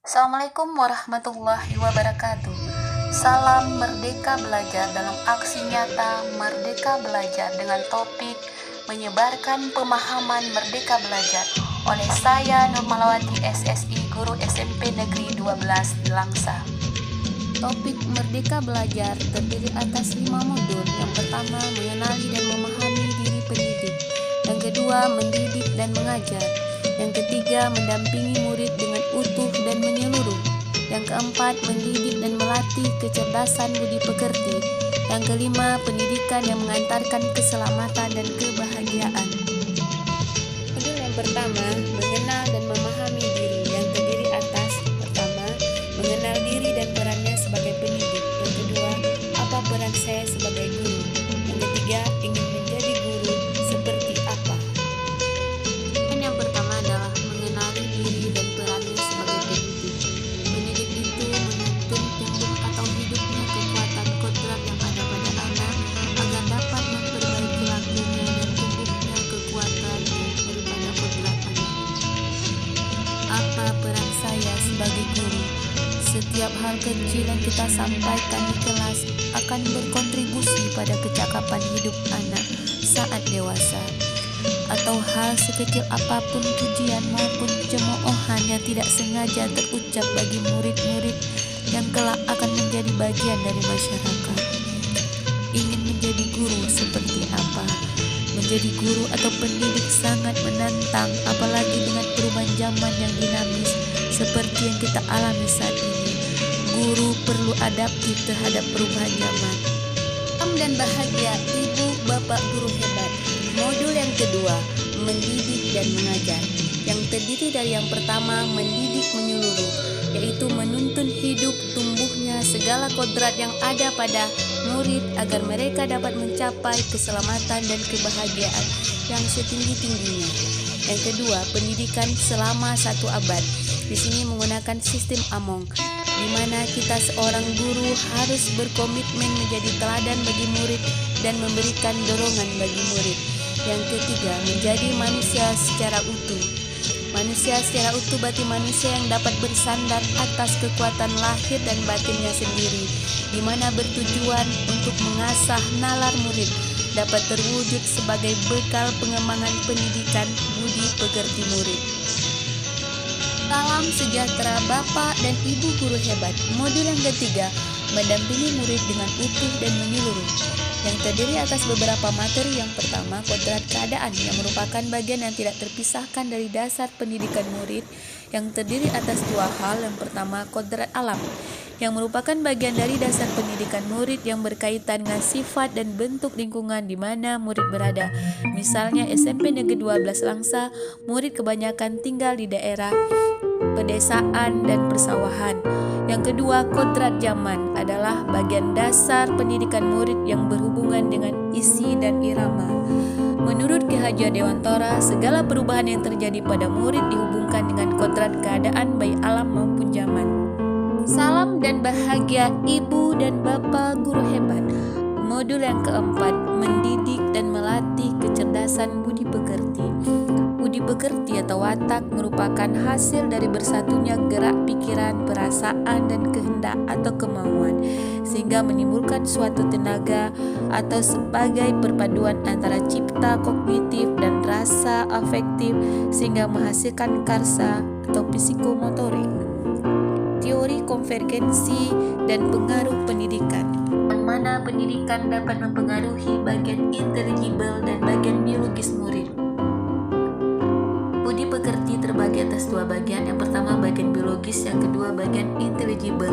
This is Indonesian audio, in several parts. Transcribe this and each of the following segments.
Assalamualaikum warahmatullahi wabarakatuh. Salam Merdeka Belajar dalam aksi nyata Merdeka Belajar dengan topik menyebarkan pemahaman Merdeka Belajar oleh saya Nurmalawati SSI Guru SMP Negeri 12 di Langsa. Topik Merdeka Belajar terdiri atas 5 modul. Yang pertama, mengenali dan memahami diri pendidik. Yang kedua, mendidik dan mengajar. Yang ketiga, mendampingi murid dengan utuh dan menyeluruh. Yang keempat, mendidik dan melatih kecerdasan budi pekerti. Yang kelima, pendidikan yang mengantarkan keselamatan dan kebahagiaan. Modul yang pertama, mengenal dan memahami diri, yang terdiri atas pertama, mengenal diri dan perannya sebagai pendidik. Yang kedua, apa peran saya sebagai guru. Yang ketiga, ingin menjadi guru seperti apa. Yang pertama adalah mengenali diri dan perannya sebagai pendidik. Pendidik itu menuntun tumbuh atau hidupnya kekuatan kodrat yang ada pada anak agar dapat memperbaiki lakunya dan tumbuhnya kekuatan daripada kodrat anak. Apa peran saya sebagai guru? Setiap hal kecil yang kita sampaikan di kelas akan berkontribusi pada kecakapan hidup anak saat dewasa. Atau hal sekecil apapun pujian maupun cemoohan yang tidak sengaja terucap bagi murid-murid yang kelak akan menjadi bagian dari masyarakat. Ingin menjadi guru seperti apa? Menjadi guru atau pendidik sangat menantang, apalagi dengan perubahan zaman yang dinamis seperti yang kita alami saat ini. Guru perlu adaptif terhadap perubahan zaman. Salam dan bahagia Ibu Bapak Guru Hebat. Modul yang kedua, mendidik dan mengajar, yang terdiri dari yang pertama, mendidik menyeluruh, yaitu menuntun hidup tumbuhnya segala kodrat yang ada pada murid agar mereka dapat mencapai keselamatan dan kebahagiaan yang setinggi-tingginya. Yang kedua, pendidikan selama 1 abad. Di sini menggunakan sistem Among, di mana kita seorang guru harus berkomitmen menjadi teladan bagi murid dan memberikan dorongan bagi murid. Yang ketiga, menjadi manusia secara utuh. Manusia secara utuh berarti manusia yang dapat bersandar atas kekuatan lahir dan batinnya sendiri, di mana bertujuan untuk mengasah nalar murid dapat terwujud sebagai bekal pengembangan pendidikan budi pekerti murid. Salam sejahtera Bapak dan Ibu Guru Hebat. Modul yang ketiga, mendampingi murid dengan utuh dan menyeluruh, yang terdiri atas beberapa materi. Yang pertama, kodrat keadaan, yang merupakan bagian yang tidak terpisahkan dari dasar pendidikan murid, yang terdiri atas 2 hal. Yang pertama, kodrat alam, yang merupakan bagian dari dasar pendidikan murid yang berkaitan dengan sifat dan bentuk lingkungan di mana murid berada. Misalnya SMP Negeri 12 Langsa, murid kebanyakan tinggal di daerah pedesaan dan persawahan. Yang kedua, kodrat zaman adalah bagian dasar pendidikan murid yang berhubungan dengan isi dan irama. Menurut Ki Hajar Dewantara, segala perubahan yang terjadi pada murid dihubungkan dengan kodrat keadaan baik alam maupun zaman. Salam dan bahagia Ibu dan Bapak Guru Hebat. Modul yang keempat, mendidik dan melatih kecerdasan budi pekerti. Budi pekerti atau watak merupakan hasil dari bersatunya gerak pikiran, perasaan, dan kehendak atau kemauan, sehingga menimbulkan suatu tenaga atau sebagai perpaduan antara cipta kognitif dan rasa afektif sehingga menghasilkan karsa atau psikomotorik. Teori konvergensi dan pengaruh pendidikan, yang mana pendidikan dapat mempengaruhi bagian intelligible dan bagian biologis murid. Budi pekerti terbagi atas 2 bagian. Yang pertama bagian biologis, yang kedua bagian intelligible.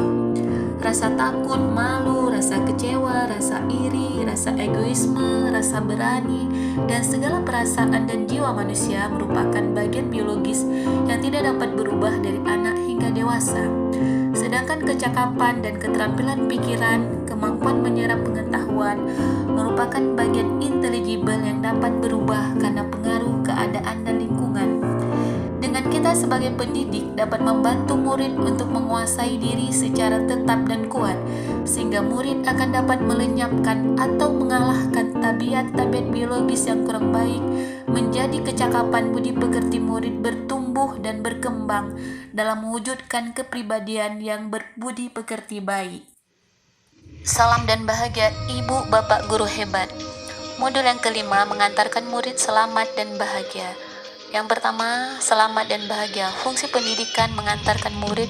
Rasa takut, malu, rasa kecewa, rasa iri, rasa egoisme, rasa berani, dan segala perasaan dan jiwa manusia merupakan bagian biologis yang tidak dapat berubah dari anak hingga dewasa. Sedangkan kecakapan dan keterampilan pikiran, kemampuan menyerap pengetahuan merupakan bagian intelligible yang dapat berubah karena pengaruh keadaan dan lingkungan. Dengan kita sebagai pendidik dapat membantu murid untuk menguasai diri secara tetap dan kuat, sehingga murid akan dapat melenyapkan atau mengalahkan tabiat-tabiat biologis yang kurang baik, menjadi kecakapan budi pekerti murid bertumbuh dan berkembang dalam mewujudkan kepribadian yang berbudi pekerti baik. Salam dan bahagia Ibu Bapak Guru hebat. Modul yang kelima mengantarkan murid selamat dan bahagia. Yang pertama, selamat dan bahagia. Fungsi pendidikan mengantarkan murid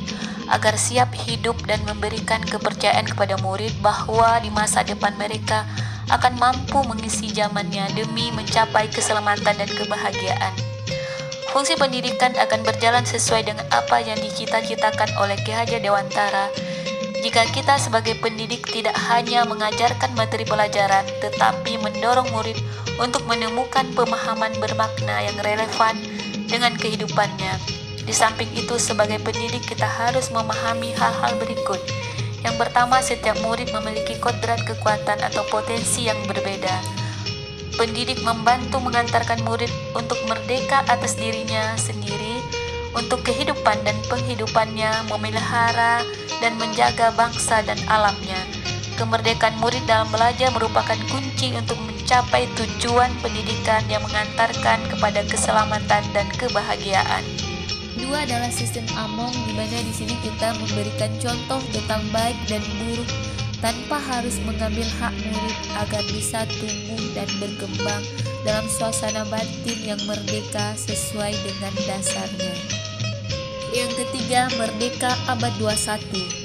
agar siap hidup dan memberikan kepercayaan kepada murid bahwa di masa depan mereka akan mampu mengisi zamannya demi mencapai keselamatan dan kebahagiaan. Fungsi pendidikan akan berjalan sesuai dengan apa yang dicita-citakan oleh Ki Hajar Dewantara. Jika kita sebagai pendidik tidak hanya mengajarkan materi pelajaran, tetapi mendorong murid untuk menemukan pemahaman bermakna yang relevan dengan kehidupannya. Di samping itu, sebagai pendidik kita harus memahami hal-hal berikut. Yang pertama, setiap murid memiliki kodrat kekuatan atau potensi yang berbeda. Pendidik membantu mengantarkan murid untuk merdeka atas dirinya sendiri, untuk kehidupan dan penghidupannya, memelihara dan menjaga bangsa dan alamnya. Kemerdekaan murid dalam belajar merupakan kunci untuk mencapai tujuan pendidikan yang mengantarkan kepada keselamatan dan kebahagiaan. Kedua adalah sistem Among, di mana di sini kita memberikan contoh tentang baik dan buruk tanpa harus mengambil hak murid agar bisa tumbuh dan berkembang dalam suasana batin yang merdeka sesuai dengan dasarnya. Yang ketiga, merdeka abad 21.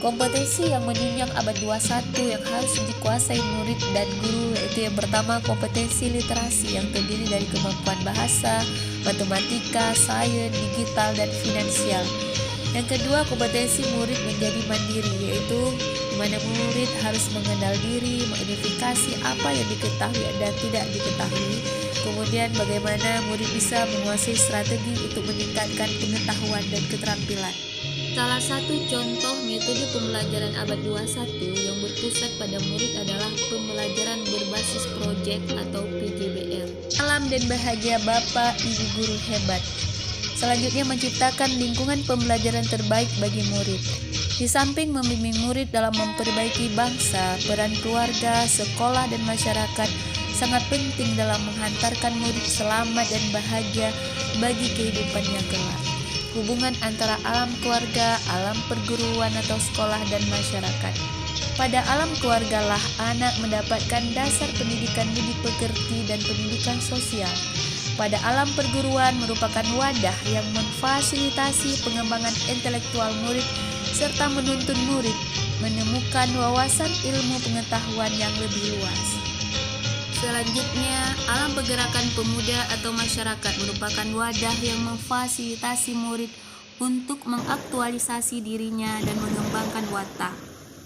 Kompetensi yang menunjang abad 21 yang harus dikuasai murid dan guru yaitu yang pertama, kompetensi literasi yang terdiri dari kemampuan bahasa, matematika, sains, digital, dan finansial. Yang kedua, kompetensi murid menjadi mandiri, yaitu di mana murid harus mengenal diri, mengidentifikasi apa yang diketahui dan tidak diketahui. Kemudian bagaimana murid bisa menguasai strategi untuk meningkatkan pengetahuan dan keterampilan. Salah satu contoh metode pembelajaran abad 21 yang berpusat pada murid adalah pembelajaran berbasis proyek atau PJBL. Salam dan bahagia Bapak Ibu Guru hebat. Selanjutnya, menciptakan lingkungan pembelajaran terbaik bagi murid. Di samping membimbing murid dalam memperbaiki bangsa, peran keluarga, sekolah, dan masyarakat sangat penting dalam menghantarkan murid selamat dan bahagia bagi kehidupannya kelak. Hubungan antara alam keluarga, alam perguruan atau sekolah, dan masyarakat. Pada alam keluargalah anak mendapatkan dasar pendidikan budi pekerti dan pendidikan sosial. Pada alam perguruan merupakan wadah yang memfasilitasi pengembangan intelektual murid serta menuntun murid menemukan wawasan ilmu pengetahuan yang lebih luas. Selanjutnya, alam pergerakan pemuda atau masyarakat merupakan wadah yang memfasilitasi murid untuk mengaktualisasi dirinya dan mengembangkan watak.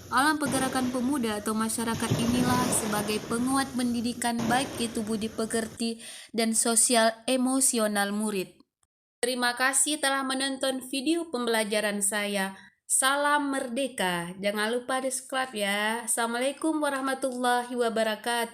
Alam pergerakan pemuda atau masyarakat inilah sebagai penguat pendidikan baik itu budi pekerti dan sosial emosional murid. Terima kasih telah menonton video pembelajaran saya. Salam merdeka. Jangan lupa di subscribe ya. Assalamualaikum warahmatullahi wabarakatuh.